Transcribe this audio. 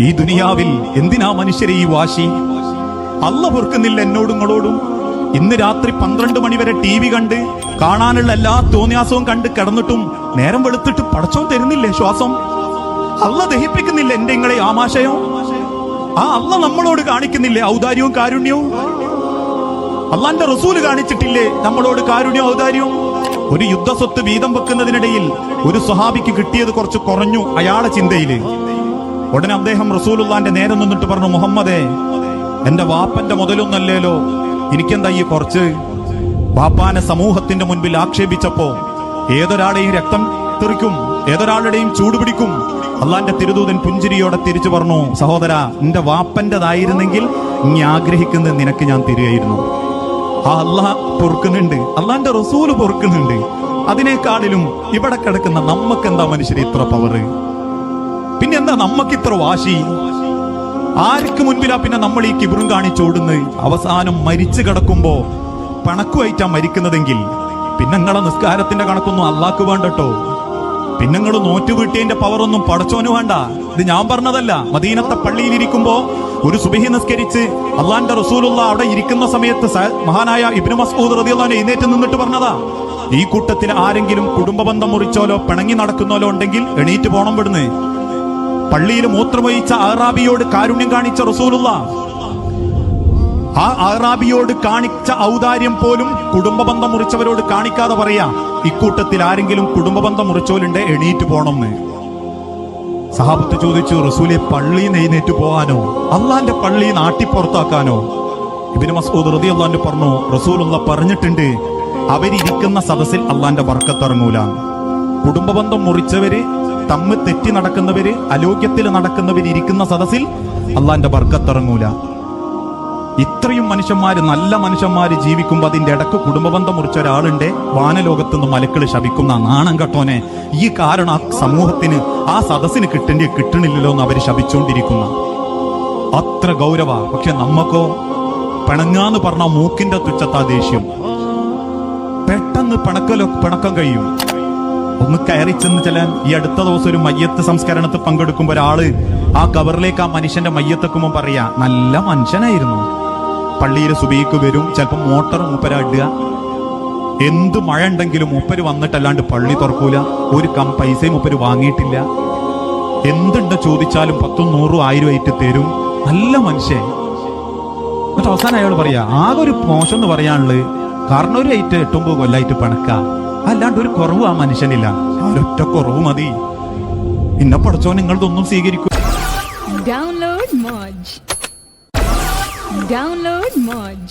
ഈ ദുനിയാവിൽ എന്തിനാ മനുഷ്യരെ ഈ വാശി? അല്ല പൊറുക്കുന്നില്ല എന്നോടും നിങ്ങളോടും. ഇന്ന് രാത്രി 12 മണി വരെ TV കണ്ട് കാണാനുള്ള എല്ലാ തോന്നിയാസവും കണ്ട് കിടന്നിട്ടും നേരം വെളുത്തിട്ട് പടച്ചോൻ തരുന്നില്ലേ ശ്വാസം? അല്ല ദഹിപ്പിക്കുന്നില്ല എന്റെ നിങ്ങളെ ആമാശയം? ആ അല്ല നമ്മളോട് കാണിക്കുന്നില്ലേ ഔദാര്യവും കാരുണ്യവും? അള്ളാന്റെ റസൂല് കാണിച്ചിട്ടില്ലേ നമ്മളോട് കാരുണ്യവും ഔദാര്യവും? ഒരു യുദ്ധസ്വത്ത് വീതം വെക്കുന്നതിനിടയിൽ ഒരു സ്വഹാബിക്ക് കിട്ടിയത് കുറച്ച് കുറഞ്ഞു അയാളെ ചിന്തയില്. ഉടനെ അദ്ദേഹം റസൂലുള്ളാന്റെ നേരെ നിന്നിട്ട് പറഞ്ഞു, മുഹമ്മദേ, എന്റെ വാപ്പന്റെ മുതലൊന്നല്ലേലോ, എനിക്കെന്താ ഈ കുറച്ച്? വാപ്പാനെ സമൂഹത്തിന്റെ മുൻപിൽ ആക്ഷേപിച്ചപ്പോ ഏതൊരാളെയും രക്തം തെറിക്കും, ഏതൊരാളുടെയും ചൂടുപിടിക്കും. അള്ളാന്റെ തിരുദൂതൻ പുഞ്ചിരിയോടെ തിരിച്ചു പറഞ്ഞു, സഹോദര, നിന്റെ വാപ്പന്റെതായിരുന്നെങ്കിൽ നീ ആഗ്രഹിക്കുന്നത് നിനക്ക് ഞാൻ തരികയായിരുന്നു. ആ അള്ളാഹ് പൊറുക്കുന്നുണ്ട്, അള്ളാന്റെ റസൂല് പൊറുക്കുന്നുണ്ട്. അതിനേക്കാളിലും ഇവിടെ കിടക്കുന്ന നമ്മക്കെന്താ മനുഷ്യരെ ഇത്ര പവറ്? പിന്നെ എന്താ നമ്മക്കിത്ര വാശി? ആർക്ക് മുൻപിലാ പിന്നെ നമ്മൾ ഈ കിബറും കാണിച്ചോടുന്ന്? അവസാനം മരിച്ചു കിടക്കുമ്പോ പണക്കുമായിട്ടാ മരിക്കുന്നതെങ്കിൽ പിന്നെ നിങ്ങളെ നിസ്കാരത്തിന്റെ കണക്കൊന്നും അള്ളാക്ക് വേണ്ടട്ടോ. പിന്നെ നിങ്ങൾ നോറ്റുവീട്ടിയതിന്റെ പവറൊന്നും പടച്ചോന് വേണ്ട. ഇത് ഞാൻ പറഞ്ഞതല്ല. മദീനത്തെ പള്ളിയിലിരിക്കുമ്പോ ഒരു സുബഹി നിസ്കരിച്ച് അള്ളാന്റെ റസൂലുള്ള അവിടെ ഇരിക്കുന്ന സമയത്ത് മഹാനായ ഇബ്നു മസ്ഊദ് റളിയല്ലാഹു അൻഹു എഴുന്നേറ്റ് നിന്നിട്ട് പറഞ്ഞതാ, ഈ കൂട്ടത്തിൽ ആരെങ്കിലും കുടുംബബന്ധം മുറിച്ചോലോ പിണങ്ങി നടക്കുന്നോലോ ഉണ്ടെങ്കിൽ എണീറ്റ് പോണം വിടുന്ന്. പള്ളിയിൽ മൂത്രമൊഴിച്ച അറാബിയോട് കാരുണ്യം കാണിച്ച റസൂലുള്ള ആ അറാബിയോട് കാണിച്ച ഔദാര്യം പോലും കുടുംബബന്ധം മുറിച്ചവരോട് കാണിക്കാതെ പറയാ, ഇക്കൂട്ടത്തിൽ ആരെങ്കിലും കുടുംബബന്ധം മുറിച്ചോലുണ്ടെ എണീറ്റ് പോണമെന്ന്. സഹാബത്ത് ചോദിച്ചു, റസൂലെ, പള്ളിയിൽ എഴുന്നേറ്റ് പോകാനോ അള്ളാന്റെ പള്ളി നാട്ടിപ്പുറത്താക്കാനോ? ഇബ്നു മസ്ഊദ് റളിയല്ലാഹു അൻഹു പറഞ്ഞു, റസൂലുള്ള പറഞ്ഞിട്ടുണ്ട്, അവരിയ്ക്കുന്ന സദസ്സിൽ അള്ളാന്റെ ബർക്കത്തിറങ്ങൂല. കുടുംബബന്ധം മുറിച്ചവര്, തമ്മിൽ തെറ്റി നടക്കുന്നവര്, അലോക്യത്തിൽ നടക്കുന്നവര് ഇരിക്കുന്ന സദസ്സിൽ അള്ളാന്റെ ബർക്കത്തിറങ്ങൂല. ഇത്രയും മനുഷ്യന്മാര്, നല്ല മനുഷ്യന്മാര് ജീവിക്കുമ്പോ അതിന്റെ ഇടക്ക് കുടുംബബന്ധം മുറിച്ച ഒരാളുണ്ട്, വാനലോകത്തുനിന്ന് മലക്കള് ശപിക്കുന്ന നാണം കെട്ടോനെ, ഈ കാരണം ആ സമൂഹത്തിന്, ആ സദസ്സിന് കിട്ടണില്ലല്ലോ എന്ന് അവര് ശപിച്ചുകൊണ്ടിരിക്കുന്ന അത്ര ഗൗരവ. പക്ഷെ നമ്മക്കോ പിണങ്ങാന്ന് പറഞ്ഞ മൂക്കിന്റെ തുച്ഛത്താ ദേഷ്യം. പെട്ടെന്ന് പിണക്കം കഴിയും. ഒന്ന് കയറി ചെന്ന് ചെല്ലാൻ. ഈ അടുത്ത ദിവസം ഒരു മയ്യത്ത് സംസ്കരണത്തിൽ പങ്കെടുക്കുമ്പോ ഒരാള് ആ കവറിലേക്ക് ആ മനുഷ്യന്റെ മയ്യത്തെക്കുമ്പോ പറയാ, നല്ല മനുഷ്യനായിരുന്നു, പള്ളിയിൽ സുബഹിക്ക് വരും, ചിലപ്പോ മോട്ടർ മൂപ്പരാടുക, എന്ത് മഴ ഉണ്ടെങ്കിലും മൂപ്പര് വന്നിട്ടല്ലാണ്ട് പള്ളി തുറക്കൂല, ഒരു പൈസയും മൂപ്പര് വാങ്ങിയിട്ടില്ല, എന്തുണ്ട് ചോദിച്ചാലും 10, 100, 1000 ആയിട്ട് തരും, നല്ല മനുഷ്യൻ. എന്നിട്ട് അവസാനം അയാൾ പറയാ, ആകെ ഒരു മോശം എന്ന് പറയാനുള്ളത് കാരണം ഒരു 8-9 കൊല്ലായിട്ട് പണക്ക, അല്ലാണ്ട് ഒരു കുറവ് ആ മനുഷ്യനില്ല. ഒരൊറ്റ കുറവ് മതി. ഇന്ന പഠിച്ചോ നിങ്ങളതൊന്നും സ്വീകരിക്കൂ. Download Moj.